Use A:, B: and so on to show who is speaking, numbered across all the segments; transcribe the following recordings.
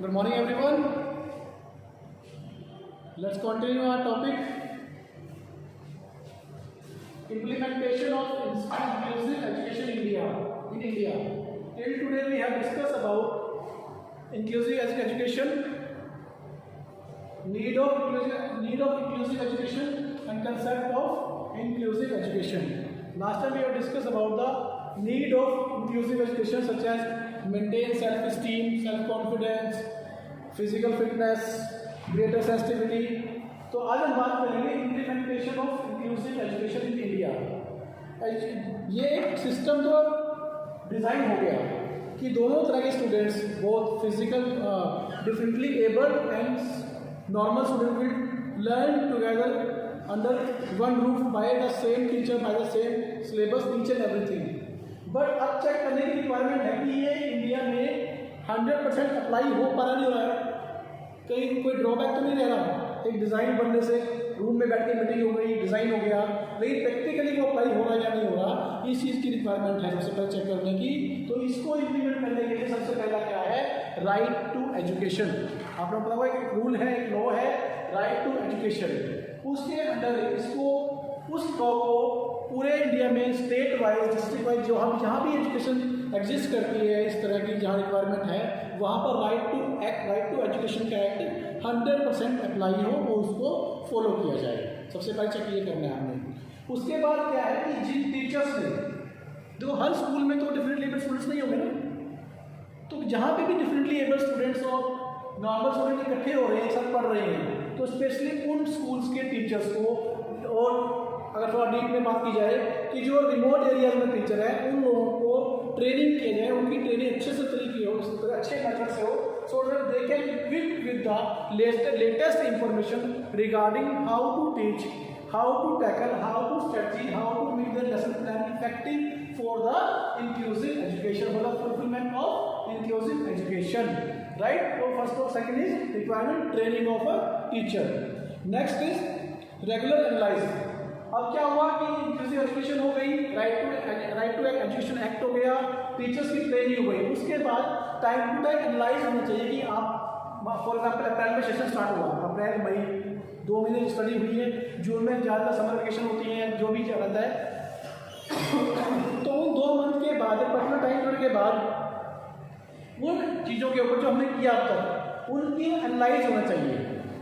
A: Good morning, everyone. Let's continue our topic. Implementation of inclusive education in India. Till today, we have discussed about inclusive education, need of inclusive education, and concept of inclusive education. Last time we have discussed about the need of inclusive education, such as maintain self-esteem, self-confidence, physical fitness, greater sensitivity. तो आज हम बात करेंगे implementation of inclusive education in India. ये एक system जो design हो गया कि दोनों तरह के students, both physical differently abled and normal student will learn together under one roof by the same teacher, by the same syllabus, each and everything. But अब चेक करने की रिक्वायरमेंट है कि ये इंडिया में 100% अप्लाई हो पा नहीं रहा है, कहीं कोई ड्रॉबैक तो नहीं रह रहा। एक डिज़ाइन बनने से रूम में बैठ के मीटिंग हो गई, डिज़ाइन हो गया, लेकिन प्रैक्टिकली वो अप्लाई हो रहा है या नहीं हो रहा, इस चीज़ की रिक्वायरमेंट है सबसे पहले चेक करने की। तो इसको इम्प्लीमेंट करने के लिए सबसे पहला क्या है, राइट टू एजुकेशन। आपने पता हुआ एक रूल है, एक लॉ है, राइट टू एजुकेशन। उसके अंडर इसको, उस लॉ को पूरे इंडिया में स्टेट वाइज, डिस्ट्रिक्ट वाइज जो हम जहाँ भी एजुकेशन एग्जिस्ट करती है, इस तरह की जहाँ रिक्वायरमेंट है, वहाँ पर राइट टू एजुकेशन का एक्ट 100% अप्लाई हो, वो उसको फॉलो किया जाए। सबसे पहले चेक ये करना है हमने। उसके बाद क्या है कि जिन टीचर्स ने, देखो हर स्कूल में तो डिफरेंटली एबल्ड स्टूडेंट्स नहीं होंगे ना, तो जहाँ पे भी डिफरेंटली एबल्ड स्टूडेंट्स और नॉर्मल स्टूडेंट इकट्ठे हो रहे हैं, सब पढ़ रहे हैं, तो स्पेशली उन स्कूल्स के टीचर्स को, और अगर थोड़ा डीप में बात की जाए कि जो रिमोट एरियाज में टीचर है, उन लोगों को ट्रेनिंग किया जाए, उनकी ट्रेनिंग अच्छे से तरीके हो, अच्छे मेथड से हो, so that they can quick with the latest information regarding how to teach, how to tackle, how to strategy, how to make the lesson plan effective for the inclusive education, for the fulfilment of inclusive education. Right, तो first और second is requirement training of a teacher. Next is regular analyse. अब क्या हुआ कि inclusive education हो गई, right to education act हो गया, टीचर्स की ट्रेनिंग हो गई। उसके बाद टाइम टू टाइम एनालाइज होना चाहिए कि आप, फॉर एग्जाम्पल अप्रैल में सेशन स्टार्ट हुआ, अप्रैल मई 2 महीने की स्टडी हुई है, जून में ज़्यादा समर वेकेशन होती है, जो भी रहता है, तो उन 2 मंथ के बाद, पर्टिकुलर टाइम पीरियड के बाद उन चीज़ों के ऊपर जो हमने किया अब तक, उनकी एनालाइज होना चाहिए।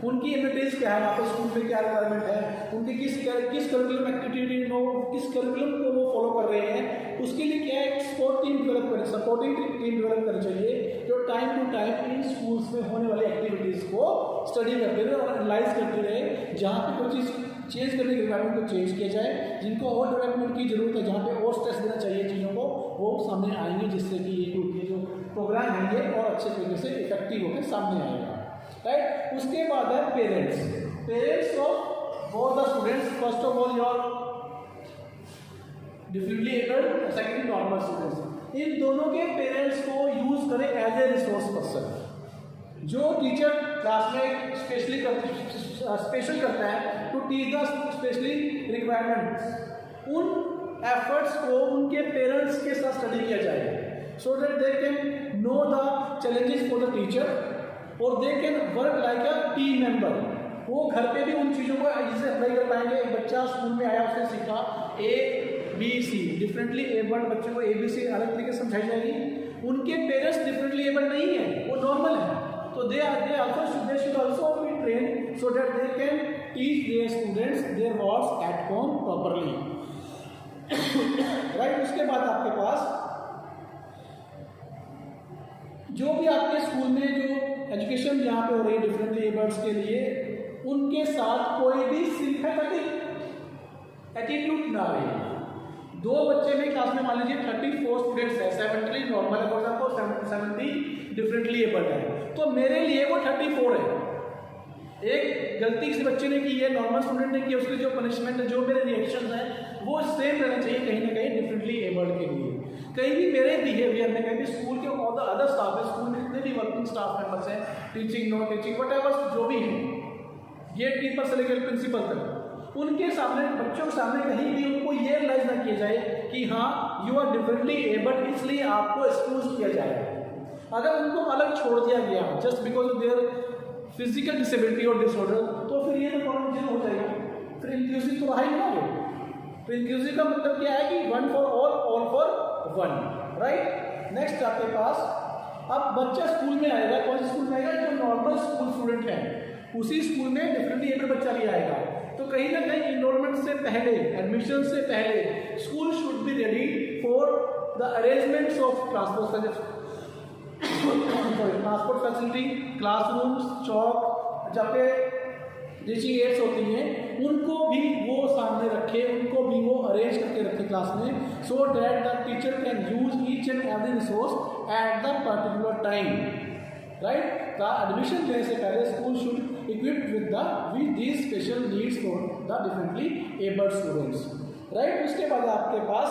A: उनकी एबिलिटीज क्या है, वहाँ पर स्कूल में क्या रिक्वायरमेंट है, उनकी किस करिकुलम एक्टिविटी नो, किस करिकुलम को वो फॉलो कर रहे हैं, उसके लिए क्या है, सपोर्टिंग टीम डेवलप करनी चाहिए, जो time to time in schools में होने वाली एक्टिविटीज़ को स्टडी करते रहे और एनालाइज करते रहे। जहाँ पे कोई चीज़ चेंज करने की रिक्वायरमेंट को चेंज किया जाए, जिनको और डेवलपमेंट की जरूरत है, जहाँ पे और स्ट्रेस देना चाहिए चीज़ों को, वो सामने आएंगे, जिससे कि ये जो प्रोग्राम है ये और अच्छे तरीके से इफेक्टिव होकर सामने आएगा। राइट, उसके बाद है parents of both the students. First of all your differently abled, secondly normal students, इन दोनों के पेरेंट्स को यूज करें एज ए रिसोर्स पर्सन। जो टीचर क्लास में स्पेशल करता है to teach the specially requirements, उन एफर्ट्स को उनके पेरेंट्स के साथ स्टडी किया जाए, so that they can know the challenges for the teacher और they can work like a team member. वो घर पे भी उन चीज़ों को इसे अप्लाई कर पाएंगे। एक बच्चा स्कूल में आया, उसने सीखा ABC, डिफरेंटली एबल्ड बच्चों को ABC अलग तरीके से समझाई जाएगी। उनके पेरेंट्स डिफरेंटली एबल्ड नहीं है, वो नॉर्मल है, तो they should also be train so that they can teach their students their words at home properly. Right, उसके बाद आपके पास जो भी आपके स्कूल में जो एजुकेशन जहाँ पे हो रही है डिफरेंटली एबल्ड्स के लिए, उनके साथ कोई भी सिंपैथेटिक एटीट्यूड ना रहे। 2 बच्चे में क्लास में मान लीजिए 34 स्टूडेंट्स है, 70 नॉर्मल है, फॉर एग्जाम्पल 70 डिफरेंटली एबल्ड है, तो मेरे लिए वो 34 है। एक गलती किसी बच्चे ने की है, नॉर्मल स्टूडेंट ने की, उसके जो पनिशमेंट है, जो मेरे रिएक्शन है, वो सेम रहना चाहिए कहीं ना कहीं डिफरेंटली एबल्ड के लिए। कहीं भी मेरे बिहेवियर में, कहीं भी स्कूल के अदर स्टाफ है, स्कूल में जितने भी वर्किंग स्टाफ मेंबर्स हैं, टीचिंग नॉन टीचिंग वट जो भी है, गेट कीपर से लेकर प्रिंसिपल तक, उनके सामने, बच्चों के सामने कहीं भी उनको ये रियलाइज ना किया जाए कि हाँ यू आर डिफरेंटली एबल्ड, इसलिए आपको एक्सक्यूज किया जाएगा। अगर उनको अलग छोड़ दिया गया just because of their physical disability और डिसऑर्डर, तो फिर ये तो प्रॉब्लम जीरो हो जाएगा, फिर इंक्लूसिव तो रहा ही ना वो। तो इंक्लूसिव का मतलब क्या है कि one for all for one, right. Next आपके पास, अब बच्चा स्कूल में आएगा, कौन से स्कूल में आएगा, जो नॉर्मल स्कूल स्टूडेंट है उसी स्कूल में डिफरेंटली एबल बच्चा भी आएगा। तो कहीं ना कहीं इनरोलमेंट से पहले, एडमिशन से पहले school should be ready for the arrangements of transport facility, classrooms, chalk, जहाँ पे टीचिंग एड्स होती हैं उनको भी वो सामने रखे, उनको भी वो अरेंज करके रखे क्लास में, so that the teacher can use each and every resource at the particular time, right. The admission देने से पहले school should equipped with these special needs for the differently abled students, right. उसके बाद आपके पास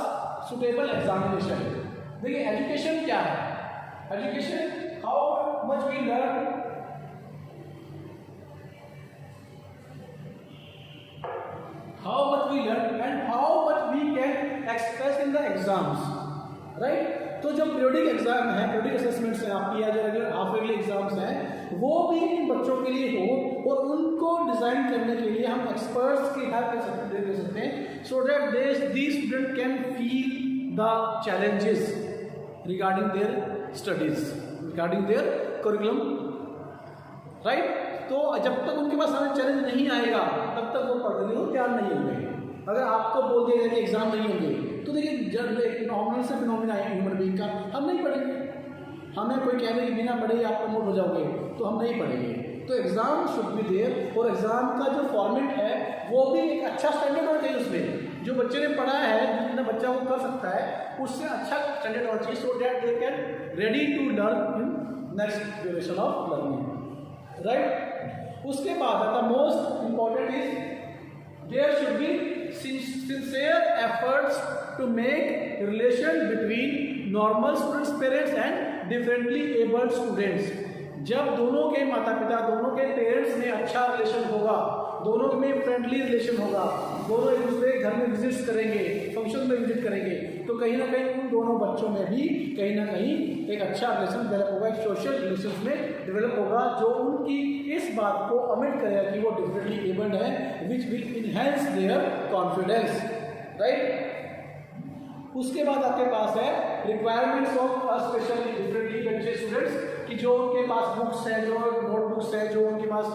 A: suitable examination. देखिए education क्या है, education how much we learn, how much we learn and how much we can express in the exams, right। तो जो periodic exam है, पीरियडिक असेसमेंट्स हैं आपकी, या जो रेगुलर हाफ ईयरली एग्जाम्स हैं, वो भी इन बच्चों के लिए हो और उनको डिजाइन करने के लिए हम एक्सपर्ट्स की हेल्प ले सकते हैं, so that these student can feel the challenges regarding their studies, regarding their curriculum, right. तो जब तक उनके पास सामने चैलेंज नहीं आएगा तब तक वो पढ़ने को तैयार नहीं होंगे। अगर आपको बोल दिया जाए कि एग्जाम नहीं होंगे, तो देखिए जब एक नॉर्मल से फिनोमिना है ह्यूमन बीइंग का, हम नहीं पढ़ेंगे। हमें कोई कह दे कि बिना पढ़े आप प्रमोट हो जाओगे, तो हम नहीं पढ़ेंगे। तो एग्जाम शुड बी देयर, और एग्जाम का जो फॉर्मेट है वो भी एक अच्छा स्टैंडर्ड होना चाहिए उसमें, जो बच्चे ने पढ़ा है, जितना बच्चा वो कर सकता है उससे अच्छा स्टैंडर्ड होना चाहिए, so that they can ready to learn in next duration of learning, right. उसके बाद the most important is there should be sincere efforts to make relation between normal students parents and differently abled students. जब दोनों के माता पिता, दोनों के parents में अच्छा रिलेशन होगा, दोनों में फ्रेंडली रिलेशन होगा, दोनों एक दूसरे के घर में विजिट करेंगे, फंक्शन में विजिट करेंगे, तो कहीं ना कहीं उन दोनों बच्चों में भी कहीं ना कहीं एक अच्छा रिलेशन डेवलप होगा, एक सोशल रिलेशन में डेवलप होगा, जो उनकी इस बात को अमिट करेगा कि वो डिफरेंटली एबल्ड है, which will enhance there confidence, right. उसके बाद आपके पास है requirements of specially differently abled students, कि जो उनके पास बुक्स हैं, जो नोटबुक्स हैं, जो उनके पास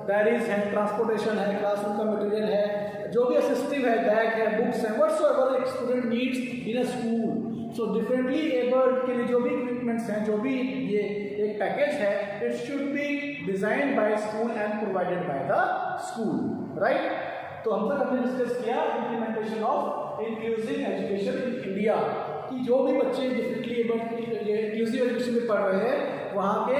A: डायरीज हैं, ट्रांसपोर्टेशन है, क्लासरूम का मटेरियल है, जो भी असिस्टिव है, बैग है, बुक्स हैं, व्हाटसोएवर एक स्टूडेंट नीड्स इन अ स्कूल। सो डिफरेंटली एबल्ड के लिए जो भी इक्विपमेंट्स हैं, जो भी ये एक पैकेज है, it should be designed bye school and provided by the school, right. तो हम तक हमने डिस्कस किया implementation of inclusive education in India, कि जो भी बच्चे डिफरेंटली एबल्ड इंक्लूसिव एजुकेशन में पढ़ रहे हैं वहाँ के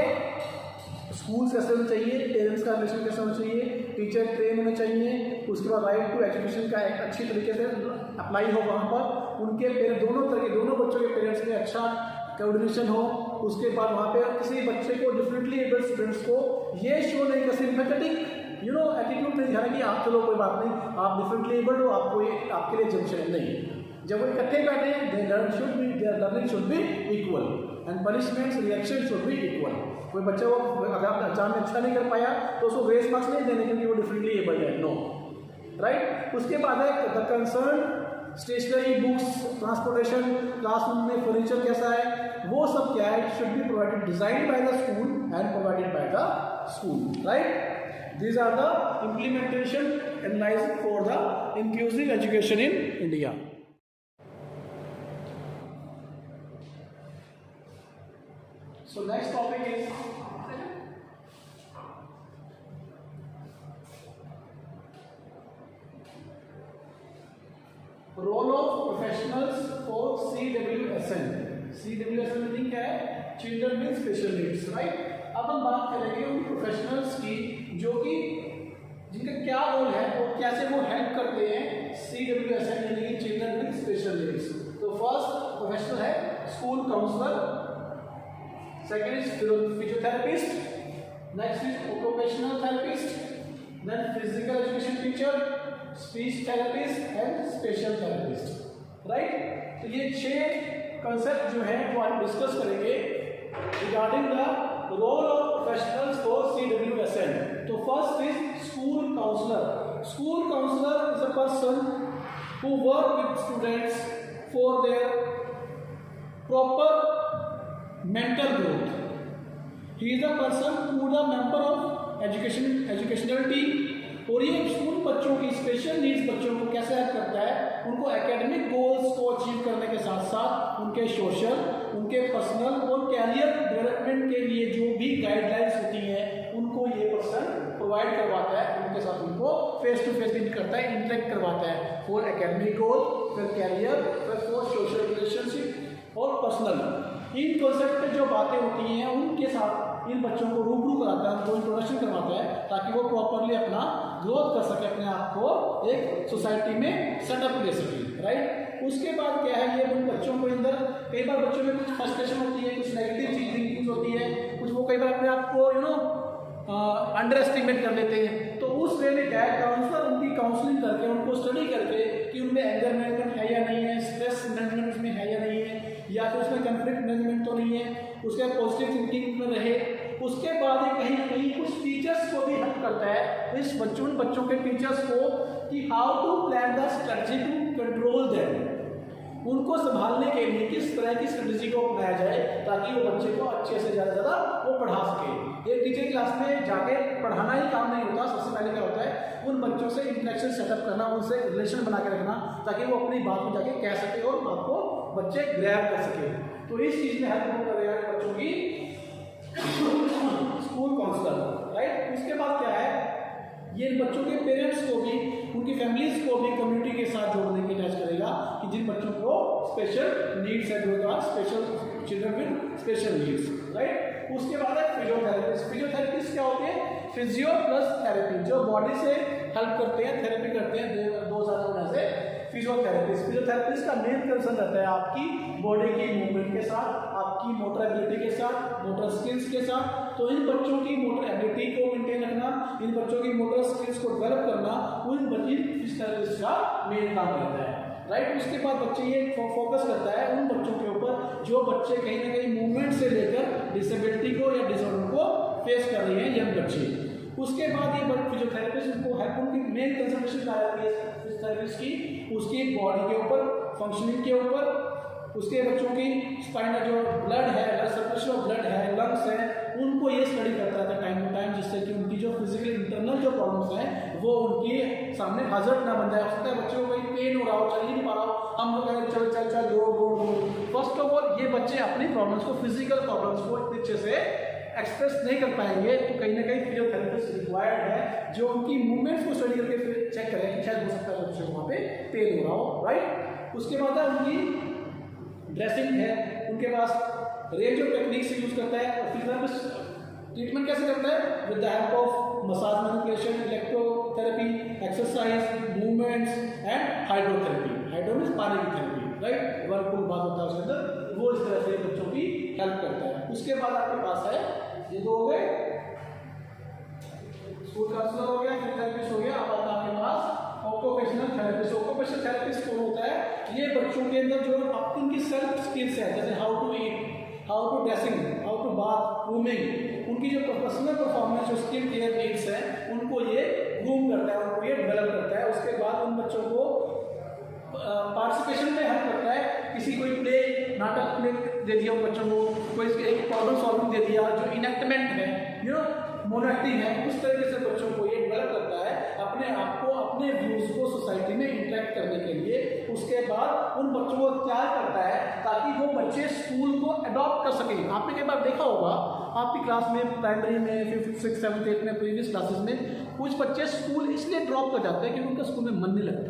A: स्कूल्स कैसे होना चाहिए, पेरेंट्स का रिलेशन कैसे होना चाहिए, टीचर ट्रेन होने चाहिए, उसके बाद राइट टू एजुकेशन का एक अच्छी तरीके से अप्लाई हो वहाँ पर, उनके दोनों तरह के दोनों बच्चों के पेरेंट्स में अच्छा कोऑर्डिनेशन हो। उसके बाद वहाँ पे किसी बच्चे को डिफरेंटली एबल्ड स्टूडेंट्स को ये शो नहीं कर सिंपैथेटिक एटीट्यूड नहीं दिखाना कि आप चलो कोई बात नहीं, आप डिफरेंटली एबल्ड हो, आपको आपके लिए जंक्शन नहीं। जब वो इकट्ठे बैठे हैं, there learning should be equal and punishments reaction should be equal. कोई बच्चा वो अगर एग्जाम में अच्छा नहीं कर पाया तो उसको ग्रेस मार्क्स नहीं देने क्योंकि वो डिफरेंटली एबल्ड है, नो, राइट। उसके बाद है the concern stationery, books, transportation, classroom में फर्नीचर कैसा है, वो सब क्या है, should be provided design by the school and provided by the school, right. These are the implementation analyzed for the inclusive education in India. So next topic is role of professionals for CWSN. CWSN meaning क्या है, children with special needs, right. अब हम बात करेंगे उन professionals की जो कि जिनका क्या रोल है और कैसे वो हेल्प करते हैं CWSN यानी कि चिल्ड्रन विद स्पेशल नीड्स। तो फर्स्ट प्रोफेशनल है school counsellor, second is physiotherapist, next is occupational therapist, then physical education teacher, speech therapist and special therapist, right. तो ये 6 कंसेप्ट जो है वो आज डिस्कस करेंगे regarding the role of professionals for CWSN. So first is school counselor. School counselor is a person who work with students for their proper mental growth. He is a person who is a member of educational team, और ये school बच्चों की special needs बच्चों को कैसे help करता है, उनको एकेडमिक गोल्स को अचीव करने के साथ साथ उनके सोशल, उनके पर्सनल और कैरियर डेवलपमेंट के लिए जो भी गाइडलाइंस होती हैं उनको ये पर्सन प्रोवाइड करवाता है, उनके साथ उनको फेस टू फेस मीट करता है, इंटरेक्ट करवाता है फॉर एकेडमिक गोल, फिर कैरियर, फिर फॉर सोशल रिलेशनशिप और पर्सनल। इन कॉन्सेप्ट पे जो बातें होती हैं उनके साथ इन बच्चों को रूबरू कराता है, उनको इंट्रोडक्शन करवाता है ताकि वो प्रॉपरली अपना ग्रोथ कर सके, अपने आप को एक सोसाइटी में सेटअप दे सके, राइट। उसके बाद क्या है, ये उन बच्चों को अंदर कई बार बच्चों में कुछ फ्रस्ट्रेशन होती है, कुछ नेगेटिव थिंकिंग होती है, कुछ वो कई बार अपने आप को अंडर एस्टिमेट कर लेते हैं। तो उस वे में क्या है, काउंसलर उनकी काउंसलिंग करके, उनको स्टडी करके कि उनमें एंगर मैनेजमेंट है या नहीं है, स्ट्रेस मैनेजमेंट उसमें है या नहीं है, या फिर उसमें कन्फ्लिक्ट मैनेजमेंट तो नहीं है, उसके पॉजिटिव थिंकिंग में रहे। उसके बाद ये कहीं ना कहीं कुछ टीचर्स को भी हेल्प करता है, इस बच्चों के टीचर्स को, कि how to plan the strategy to control them, उनको संभालने के लिए किस तरह की स्ट्रेटजी को अपनाया जाए ताकि वो बच्चे को अच्छे से ज़्यादा वो पढ़ा सके। एक टीचर क्लास में जाके पढ़ाना ही काम नहीं होता, सबसे पहले क्या होता है उन बच्चों से इंटरेक्शन सेटअप करना, उनसे रिलेशन बना के रखना ताकि वो अपनी बात में जाके कह सके और बात को बच्चे ग्रैब कर सके। तो इस चीज़ में हेल्प करेगा बच्चों की स्कूल काउंसलर, राइट। उसके बाद क्या है, ये बच्चों के पेरेंट्स को भी, उनकी फैमिलीज को भी कम्युनिटी के साथ जोड़ने की टच करेगा कि जिन बच्चों को स्पेशल नीड्स है, जो special children with special needs, right. उसके बाद है फिजियोथेरेपिस्ट। फिजियोथेरेपिस्ट क्या होते हैं, फिजियो प्लस थेरेपी, जो बॉडी से हेल्प करते हैं, थेरेपी करते हैं, दो ज़्यादा से फिजियोथेरेपिस्ट। फिजियोथेरेपिस्ट का मेन कंसर्न रहता है आपकी बॉडी की मूवमेंट के साथ, आपकी मोटर एबिलिटी के साथ, मोटर स्किल्स के साथ। तो इन बच्चों की मोटर एबिलिटी को मेंटेन रखना, इन बच्चों की मोटर स्किल्स को डेवलप करना, उन फिजियोथेरेपिस्ट का मेन काम रहता है, राइट। उसके बाद बच्चे ये फोकस करता है उन बच्चों के ऊपर जो बच्चे कहीं ना कहीं मूवमेंट से लेकर डिसेबिलिटी को या डिसऑर्डर को फेस कर रहे हैं, यंग बच्चे। उसके बाद ये फिजियोथेरेपिस्ट उनको हेल्प, उनकी मेन कंसंट्रेशन आ जाती है फिजियोथेरेपिस्ट की, उसकी बॉडी के ऊपर, फंक्शनिंग के ऊपर, उसके बच्चों की स्पाइनल जो ब्लड है, सर्कुलेशन ऑफ ब्लड है, लंग्स है, उनको ये स्टडी करता रहता है टाइम टू टाइम, जिससे कि उनकी जो फिजिकल इंटरनल जो प्रॉब्लम्स हैं वो उनके सामने हाजर ना बन जाए। हो सकता है बच्चों को कहीं पेन हो रहा हो, चल ही नहीं पा रहा हो, हम लोग कहें चल चल चल दौड़ दौड़ दौड़। फर्स्ट ऑफ ऑल ये बच्चे अपनी प्रॉब्लम्स को, फिजिकल प्रॉब्लम्स को इतने अच्छे से एक्सप्रेस नहीं कर पाएंगे, तो कहीं ना कहीं फिजियोथेरेपिस्ट रिक्वायर्ड है जो उनकी मूवमेंट्स को स्टडी करके फिर चेक करें कि शायद हो सकता है बच्चे को वहाँ पे पेन हो रहा हो, राइट। उसके बाद है उनकी ड्रेसिंग है, उनके पास रेंज ऑफ टेक्निक्स यूज करता है। और फिजियोथेरेपिस्ट ट्रीटमेंट कैसे करता है, with the help of massage manipulation, electrotherapy, exercise, movements and hydrotherapy. Hydro means पानी की थेरेपी, राइट, वर्कफुल बात होता है उसके अंदर, वो इस तरह से बच्चों की हेल्प करता है। उसके बाद आपके पास है, ये दो हो गए, स्कूल काउंसलर हो गया, फिजियोथेरेपिस्ट हो गया। अब आता है आपके पास ऑक्यूपेशनल थेरेपिस्ट। ऑक्यूपेशनल थेरेपिस्ट कौन होता है, ये बच्चों के अंदर जो इनकी सेल्फ स्किल्स है, जैसे how to eat, how to dressing, how to bath, grooming, उनकी जो पर्सनल परफॉर्मेंस, जो स्किल केयर नीड्स है, उनको ये ग्रूम करता है, उनको ये डेवलप करता है। उसके बाद उन बच्चों को पार्टिसिपेशन में हेल्प करता है। किसी कोई प्ले, नाटक प्ले दे दिया उन बच्चों को, कोई एक प्रॉब्लम सॉल्विंग दे दिया, जो इनएक्टमेंट है, मोनोएक्टिंग है, उस तरीके से बच्चों को ये डेवलप करता है अपने आप को, अपने व्यूज को सोसाइटी में इंटरेक्ट करने के लिए। उसके बाद उन बच्चों को तैयार करता है ताकि वो बच्चे स्कूल को अडॉप्ट कर सकें। आपने कई बार देखा होगा आपकी क्लास में, प्राइमरी में, 5th 6th 7th 8th में, प्रीवियस क्लासेस में कुछ बच्चे स्कूल इसलिए ड्रॉप कर जाते हैं क्योंकि उनका स्कूल में मन नहीं लगता।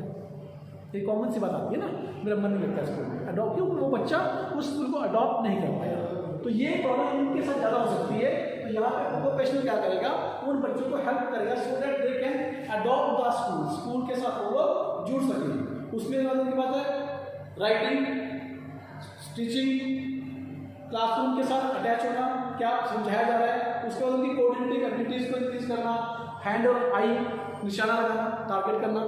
A: ये कॉमन सी बात आती है ना, मेरा मन नहीं लगता स्कूल में, अडॉप्ट, क्यों, वो बच्चा उस स्कूल को अडॉप्ट नहीं कर पाया। तो ये प्रॉब्लम उनके साथ ज़्यादा हो सकती है। तो यहाँ पे ऑक्यूपेशनल क्या करेगा, उन बच्चों को हेल्प करेगा सो that they can adopt the school, school के साथ वो जुड़ सकें। उसमें बाद की बात है राइटिंग, स्टिचिंग, क्लासरूम के साथ अटैच होना, क्या समझाया जा रहा है, उसके बाद उनकी कोऑर्डिनेटिव एक्टिविटीज़ को इंक्रीज करना, हैंड और आई निशाना लगाना, टारगेट करना,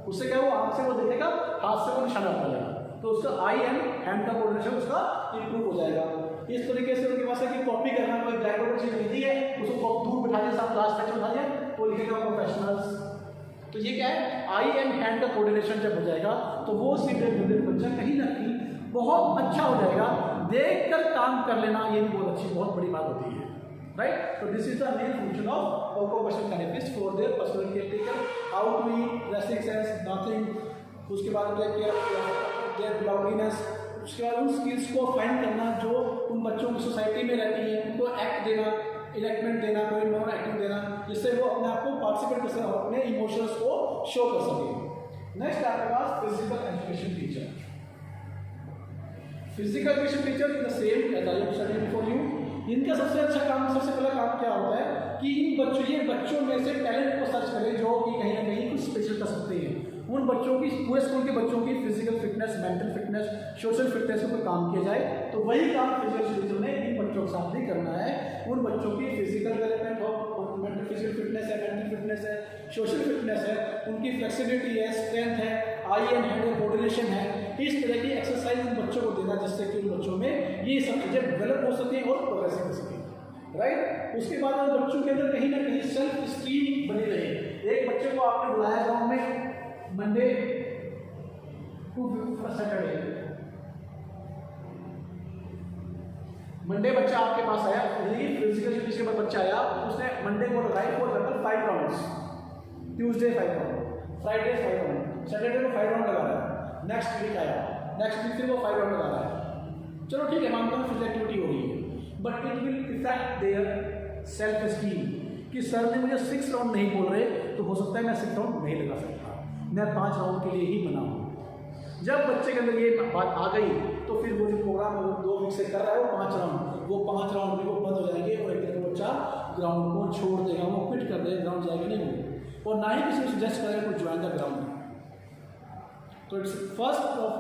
A: उससे क्या वो आँख से वो देखेगा, हाथ से वो निशाना कर लेगा, तो उसका आई एंड हैंड का कोऑर्डिनेशन उसका इंप्रूव हो जाएगा। इस तरीके से उनके पास है कि कॉपी करना, कोई ब्लैक बोर्ड चीज नहीं दी है, उसको दूर बिठा दिया, साथ क्लास में बिठा दिया, वो लिखेगा प्रोफेशनल्स। तो ये क्या है, आई एंड हैंड का कोऑर्डिनेशन जब हो जाएगा तो वो सीधे बच्चा कहीं ना कहीं बहुत अच्छा हो जाएगा। देखकर काम कर लेना ये भी बहुत अच्छी, बहुत बड़ी बात होती है, राइट। तो this is the main function of occupational therapist for their personal care taker, how to eat, dressing sense, bathing, उसके बाद take care of their cloudiness, उसके बाद उन स्किल्स को फाइंड करना जो उन बच्चों की सोसाइटी में रहती है, उनको एक्ट देना, इलेक्टमेंट देना, कोई नॉन एक्टिंग देना, जिससे वो अपने आप को पार्टिसिपेट कर सके, अपने इमोशंस को शो कर सके। नेक्स्ट आपके पास physical education teacher. Physical education teacher is the same as I have studied before you. इनका सबसे अच्छा काम, सबसे पहला काम क्या होता है कि इन बच्चों, ये बच्चों में से टैलेंट को सर्च करें जो कि कहीं ना कहीं कुछ स्पेशल कर सकते हैं। उन बच्चों की, पूरे स्कूल के बच्चों की physical fitness, mental fitness, social fitness पर काम किया जाए, तो वही काम फिजिकल टीचर ने इन बच्चों के साथ भी करना है। उन बच्चों की फिजिकल डेवलपमेंट हो, मेंटल फिजिकल फिटनेस है, मेंटल फिटनेस है, सोशल फिटनेस है, उनकी फ्लेक्सिबिलिटी है, स्ट्रेंथ है, आई एंड हैंड कोऑर्डिनेशन है, इस तरह की एक्सरसाइज उन बच्चों को देना जिससे कि उन बच्चों में ये सब चीज़ें डेवलप हो सकें और प्रोग्रेस कर सकें, राइट। उसके बाद उन बच्चों के अंदर कहीं ना कहीं सेल्फ स्टीम बनी रहे। एक बच्चे को आपने बुलाया गाँव में मंडे टू सैटरडे, मंडे बच्चा आपके पास आया, फिजिकल एजुकेशन का बच्चा आया, उसने मंडे को लगाई for example 5 rounds, Tuesday 5 round, Friday 5 round, Saturday को 5 राउंड लगा रहा है, नेक्स्ट वीक आया, नेक्स्ट वीक फिर वो 5 राउंड लगा रहा है। चलो ठीक है, मानता हूँ फिजिकल एक्टिविटी हो रही है, but it will effect their self esteem कि सर ने मुझे 6 राउंड नहीं बोल रहे, तो हो सकता है मैं 6 राउंड नहीं लगा सकता, मैं 5 राउंड के लिए ही बना हूँ। जब बच्चे के अंदर ये बात आ गई तो फिर वो जो प्रोग्राम वो 2 वीक से कर रहा है वो 5 राउंड, वो 5 राउंड में वो बंद हो जाएंगे और एक तरह बच्चा ग्राउंड को छोड़ देगा, वो क्विट कर देगा, ग्राउंड जाएगा नहीं वो, और ना ही किसी को सजेस्ट करेगा टू ज्वाइन द ग्राउंड। तो it's first of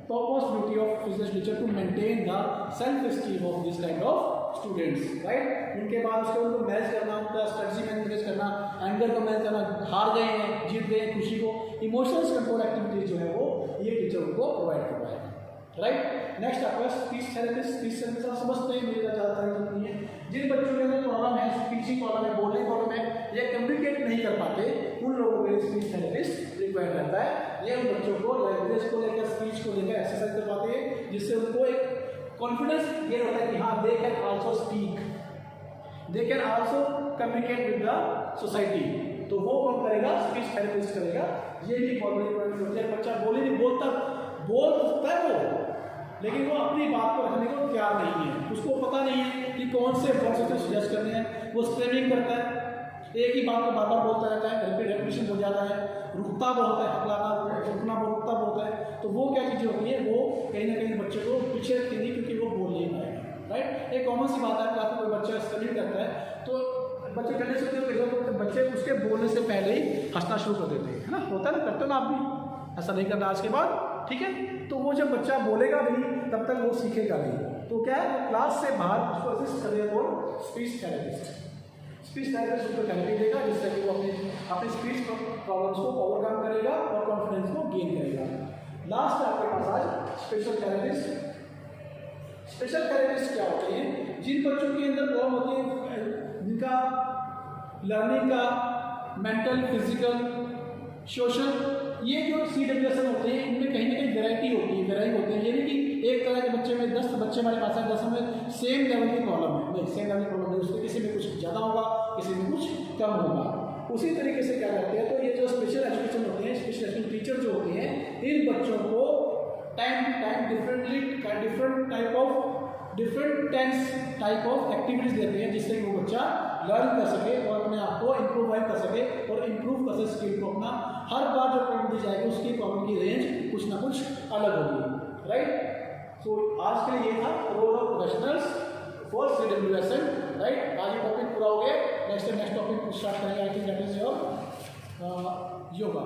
A: topmost duty of physics teacher to maintain the self esteem of this kind of students, right। उनके बाद उसको उनको मैनेज करना, उनका स्ट्रेटजी मैनेज करना, एंगर को मैनेज करना, हार गए हैं, जीत गए हैं, खुशी को, इमोशंस कंट्रोल एक्टिविटीज जो है वो ये टीचर उनको प्रोवाइड कर पाएगा, राइट। नेक्स्ट आपका स्पीच थेरेपिस्ट। स्पीच थेरेपिस्ट आप समझते हैं, मुझे ज़्यादा जरूरत नहीं है। जिन बच्चों के अंदर प्रॉब्लम है, स्पीचिंग प्रॉब्लम है, बोलने प्रॉब्लम है, या कम्युनिकेट नहीं कर पाते, उन लोगों के लिए स्पीच थेरेपिस्ट रिक्वायर्ड रहता है। ये उन बच्चों को लैंग्वेज को लेकर, स्पीच को लेकर एक्सरसाइज करवाते हैं, जिससे उनको एक कॉन्फिडेंस ये होता है कि हाँ they can also speak, they can also communicate with the society. तो वो कौन करेगा? स्पीच थेरेपिस्ट करेगा। ये भी बहुत बड़ी प्रॉब्लम होती है, बच्चा बोल सकता है वो, लेकिन वो अपनी बात को रखने को तैयार नहीं है, उसको पता नहीं है कि कौन से सजेस्ट करने हैं, वो स्ट्रेमिंग करता है, एक ही बात को बार बार बोलता रहता है, रेपिटेशन हो जाता है, रुकता बहुत है, रुकना रुकता बहुत है। तो वो क्या चीज़ें होती है, वो कहीं ना कहीं बच्चे को पीछे रखेंगी क्योंकि वो बोल नहीं पाएगा, राइट। एक कॉमन सी बात है, काफ़ी कोई बच्चा स्ट्रेमिंग करता है तो बच्चे करने से तो बच्चे उसके बोलने से पहले ही हंसना शुरू कर देते हैं, है ना, होता है ना, करते हो ना आप भी, ऐसा नहीं करना आज के बाद, ठीक है। तो वो जब बच्चा बोलेगा भी तब तक वो सीखेगा नहीं। तो क्या है, क्लास से बाहर उसको असिस्ट करेगा कौन? Speech therapist. स्पीच थेरेपिस्ट उसको थेरेपी देगा जिससे कि वो अपनी स्पीच प्रॉब्लम्स को ओवरकम करेगा और कॉन्फिडेंस को गेन करेगा। लास्ट आपके पास आज स्पेशल थेरेपिस्ट। स्पेशल थेरेपिस्ट क्या होते हैं? जिन बच्चों के अंदर प्रॉब्लम होती है, जिनका लर्निंग का, मेंटल, फिजिकल, सोशल, ये जो CWSM होते हैं, इनमें कहीं ना कहीं वेराइटी होती है। ये नहीं कि एक तरह के बच्चे में 10 बच्चे हमारे पास है, 10 में सेम लेवल की प्रॉब्लम है, नहीं, सेम लेवल की प्रॉब्लम नहीं, उसमें किसी में कुछ ज़्यादा होगा, किसी में कुछ कम होगा। उसी तरीके से क्या करते हैं, तो ये जो स्पेशल एजुकेशन होते हैं, स्पेशल एजुकेशन टीचर जो होते हैं, इन बच्चों को time to time different type of activities देते हैं जिससे कि वो बच्चा लर्न कर सके और अपने आप को इम्प्रूवाइज कर सके और इम्प्रूव कर सके स्किल को अपना। हर बार जो प्रॉब्लम दी जाएगी उसकी प्रॉब्लम की रेंज कुछ ना कुछ अलग होगी, राइट। सो आज के लिए ये था role of professionals for CWSM, right. आज ये टॉपिक पूरा हो गया। नेक्स्ट टॉपिक स्टार्ट करेंगे, I think that is your yoga.